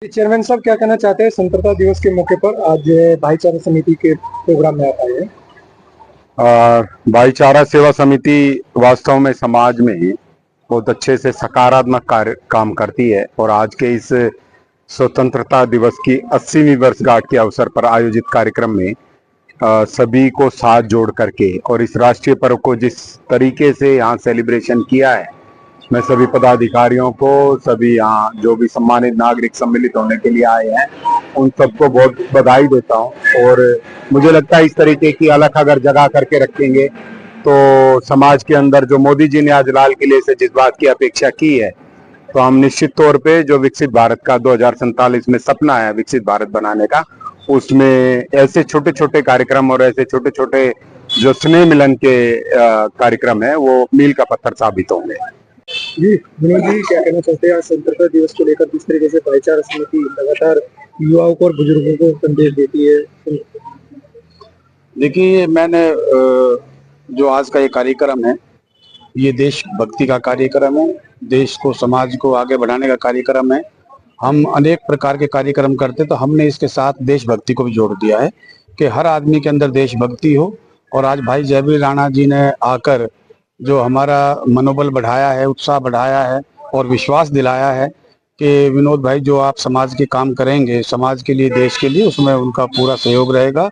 Chairman साहब क्या कहना चाहते हैं स्वतंत्रता दिवस के मौके पर आज भाईचारा समिति के प्रोग्राम में आप आए हैं। भाईचारा सेवा समिति वास्तव में समाज में बहुत अच्छे से सकारात्मक कार्य काम करती है और आज के इस स्वतंत्रता दिवस की 80वीं वर्षगांठ के अवसर पर आयोजित कार्यक्रम में सभी को साथ जोड़ करके और इस राष्ट्रीय पर्व को जिस तरीके से यहाँ सेलिब्रेशन किया है, मैं सभी पदाधिकारियों को, सभी यहाँ जो भी सम्मानित नागरिक सम्मिलित होने के लिए आए हैं, उन सबको बहुत बधाई देता हूँ। और मुझे लगता है इस तरीके की अलग अगर जगह करके रखेंगे तो समाज के अंदर जो मोदी जी ने आज लाल किले से जिस बात की अपेक्षा की है, तो हम निश्चित तौर पे जो विकसित भारत का 2047 में सपना है विकसित भारत बनाने का, उसमें ऐसे छोटे छोटे कार्यक्रम और ऐसे छोटे छोटे जो स्नेह मिलन के कार्यक्रम है वो मील का पत्थर साबित होंगे। जी विनोद जी, क्या कहना चाहते हैं स्वतंत्रता दिवस को लेकर जिस तरीके से भाईचारा समिति लगातार युवाओं को और बुजुर्गों को संदेश देती है। देखिए, मैंने जो आज का ये कार्यक्रम है, ये देशभक्ति का कार्यक्रम है, देश को समाज को आगे बढ़ाने का कार्यक्रम है। हम अनेक प्रकार के कार्यक्रम करते, तो हमने इसके साथ देशभक्ति को भी जोड़ दिया है कि हर आदमी के अंदर देशभक्ति हो। और आज भाई जयवीर राणा जी ने आकर जो हमारा मनोबल बढ़ाया है, उत्साह बढ़ाया है और विश्वास दिलाया है कि विनोद भाई जो आप समाज के काम करेंगे, समाज के लिए, देश के लिए, उसमें उनका पूरा सहयोग रहेगा।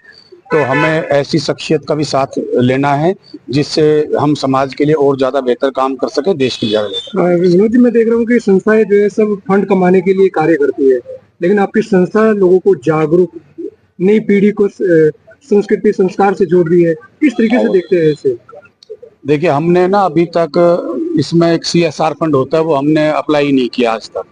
तो हमें ऐसी शख्सियत का भी साथ लेना है जिससे हम समाज के लिए और ज्यादा बेहतर काम कर सके, देश के लिए। विनोद जी, मैं देख रहा हूँ कि संस्थाएं जो है सब फंड कमाने के लिए कार्य करती है, लेकिन आपकी संस्था लोगों को जागरूक, नई पीढ़ी को संस्कृति संस्कार से जोड़ रही है, किस तरीके से देखते हैं इसे? देखिए, हमने ना अभी तक इसमें एक CSR फंड होता है, वो हमने अप्लाई नहीं किया आज तक।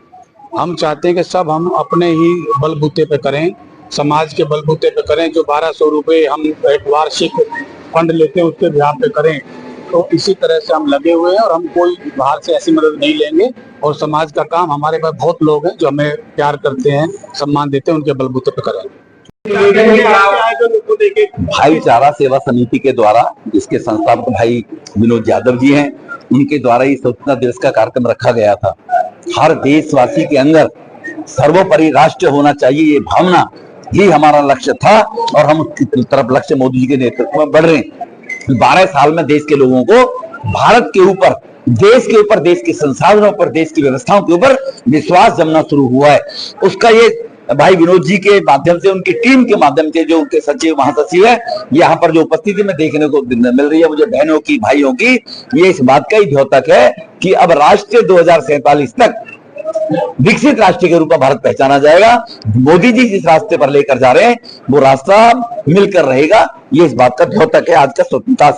हम चाहते हैं कि सब हम अपने ही बलबूते पे करें, समाज के बलबूते पे करें। जो 1200 रुपये हम एक वार्षिक फंड लेते हैं उसके बिहार पे करें। तो इसी तरह से हम लगे हुए हैं और हम कोई बाहर से ऐसी मदद नहीं लेंगे। और समाज का काम, हमारे पास बहुत लोग हैं जो हमें प्यार करते हैं, सम्मान देते हैं, उनके बलबूते पे करें। भाईचारा सेवा समिति के द्वारा, जिसके संस्थापक भाई विनोद यादव जी हैं, उनके द्वारा ये स्वतंत्रता दिवस का कार्यक्रम रखा गया था। हर देशवासी के अंदर सर्वोपरि राष्ट्र होना चाहिए, ये भावना ही हमारा लक्ष्य था और हम उसकी तरफ लक्ष्य मोदी जी के नेतृत्व में बढ़ रहे हैं। 12 साल में देश के लोगों को भारत के ऊपर, देश के ऊपर, देश के संसाधनों पर, देश की व्यवस्थाओं के ऊपर विश्वास जमना शुरू हुआ है। उसका ये भाई विनोद जी के माध्यम से, उनकी टीम के माध्यम से, जो उनके सचिव महासचिव है, यहाँ पर जो उपस्थिति में देखने को मिल रही है मुझे बहनों की, भाइयों की, ये इस बात का ही द्योतक है कि अब राष्ट्र 2047 तक विकसित राष्ट्र के रूप में भारत पहचाना जाएगा। मोदी जी जिस रास्ते पर लेकर जा रहे हैं वो रास्ता मिलकर रहेगा, ये इस बात का द्योतक है। आज का स्वतंत्रता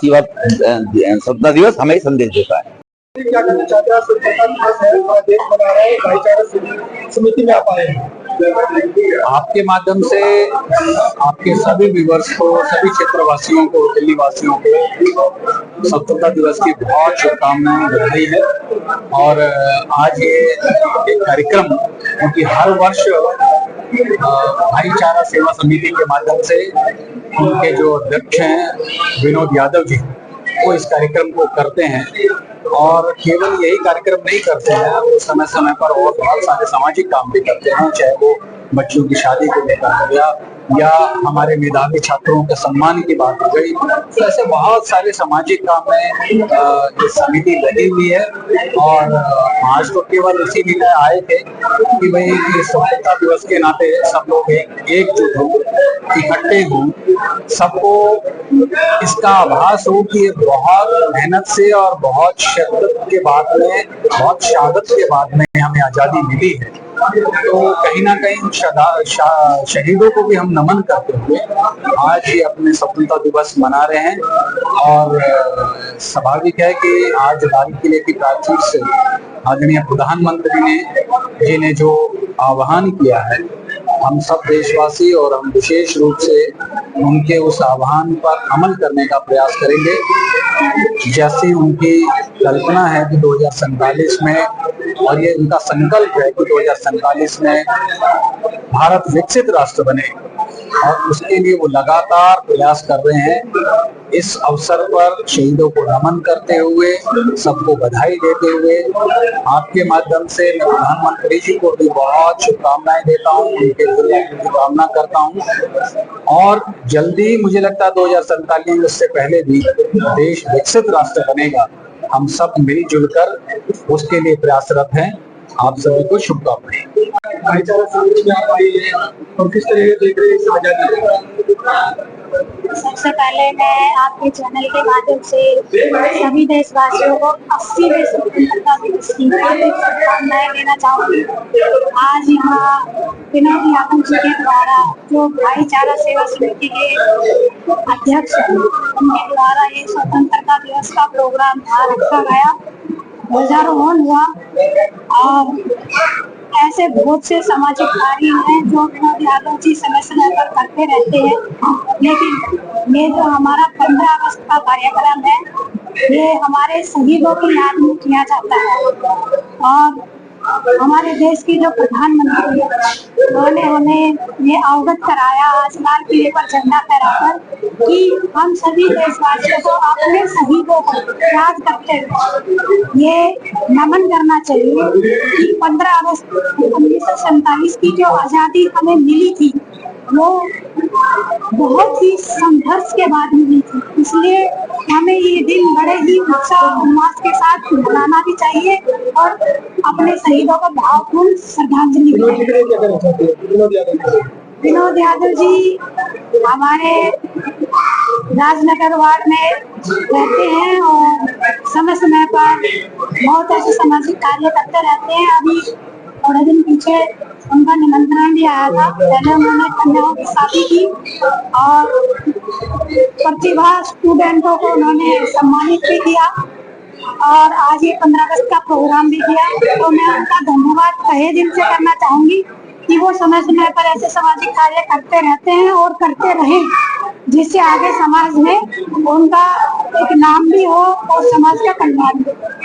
दिवस हमें संदेश देता है। क्या कहना चाहते हैं स्वतंत्रता दिवस है, देश बना रहे हैं, भाईचारा समिति में आप आए हैं। आपके माध्यम से आपके सभी व्यूअर्स को, सभी क्षेत्रवासियों को, दिल्ली वासियों को स्वतंत्रता दिवस की बहुत शुभकामनाएं, बधाई है। और आज ये एक कार्यक्रम, क्योंकि हर वर्ष भाईचारा सेवा समिति के माध्यम से उनके जो अध्यक्ष हैं विनोद यादव जी, वो इस कार्यक्रम को करते हैं। और केवल यही कार्यक्रम नहीं करते हैं, वो समय समय पर और बहुत सारे सामाजिक काम भी करते हैं, चाहे वो बच्चों की शादी को लेकर हो गया या हमारे मेधावी छात्रों के सम्मान की बात हो गई। तो ऐसे बहुत सारे सामाजिक काम में ये समिति लगी हुई है। और आज तो केवल इसीलिए आए थे कि भाई स्वतंत्रता दिवस के नाते सब लोग एकजुट हों, इकट्ठे हों, सबको इसका आभास हो कि बहुत मेहनत से और बहुत शिद्दत के बाद में, बहुत शहादत के बाद में हमें आज़ादी मिली है। तो कहीं ना कहीं शहीदों को भी हम नमन करते हुए आज ये अपने स्वतंत्रता दिवस मना रहे हैं। और स्वाभाविक है कि आज लाल किले की प्राचीर से आदरणीय प्रधानमंत्री जी ने जो आह्वान किया है, हम सब देशवासी और हम विशेष रूप से उनके उस आह्वान पर अमल करने का प्रयास करेंगे। जैसी उनकी कल्पना है कि 2047 में, और ये उनका संकल्प है कि 2047 में भारत विकसित राष्ट्र बने, और उसके लिए वो लगातार प्रयास कर रहे हैं। इस अवसर पर शहीदों को नमन करते हुए, सबको बधाई देते हुए, आपके माध्यम से मैं प्रधानमंत्री जी को भी बहुत शुभकामनाएं देता हूँ, उनके कल्याण की कामना करता हूँ। और जल्दी मुझे लगता है 2047 उससे पहले भी देश विकसित राष्ट्र बनेगा। हम सब मिलजुल कर उसके लिए प्रयासरत हैं। आप सभी को शुभकामनाएं। भाईचारा समाज में आप आई है और किस तरह से देख रहे हैं इस आजादी को? सबसे पहले मैं आपके चैनल के माध्यम से सभी देशवासियों को 80वें स्वतंत्रता दिवस की हार्दिक शुभकामनाएं देना चाहूंगी। आज यहाँ विनोद यादव जी के द्वारा, जो भाईचारा सेवा समिति के अध्यक्ष हैं, उनके द्वारा ये स्वतंत्रता दिवस का प्रोग्राम यहाँ रखा गया, ध्वजारोहण हुआ। और ऐसे बहुत से सामाजिक कार्य हैं जो विनोद यादव जी समय समय पर करते रहते हैं, लेकिन ये जो हमारा 15 अगस्त का कार्यक्रम है, ये हमारे शहीदों की याद में किया जाता है। और हमारे देश की जो प्रधानमंत्री है, उन्होंने हमें ये अवगत कराया आज लाल किले पर झंडा फहराकर कि हम सभी देशवासियों को अपने शहीदों को याद करते हुए ये नमन करना चाहिए कि 15 अगस्त 1947 की जो आजादी हमें मिली थी, वो बहुत ही संघर्ष के बाद मिली थी। इसलिए हमें ये दिन बड़े ही उत्साह उल्लास के साथ मनाना भी चाहिए और अपने शहीदों को भावपूर्ण श्रद्धांजलि दें। विनोद यादव जी हमारे राजनगर वार्ड में रहते हैं और समय समय पर बहुत ऐसे सामाजिक कार्य करते रहते हैं। अभी थोड़े दिन पीछे उनका निमंत्रण भी आया था। पहले उन्होंने कन्याओं की शादी की और प्रतिभा स्टूडेंटों को उन्होंने सम्मानित भी किया और आज ये 15 अगस्त का प्रोग्राम भी किया। तो मैं उनका धन्यवाद तहे दिल से करना चाहूंगी कि वो समय समय पर ऐसे सामाजिक कार्य करते रहते हैं और करते रहें, जिससे आगे समाज में उनका एक नाम भी हो और समाज का कल्याण भी हो।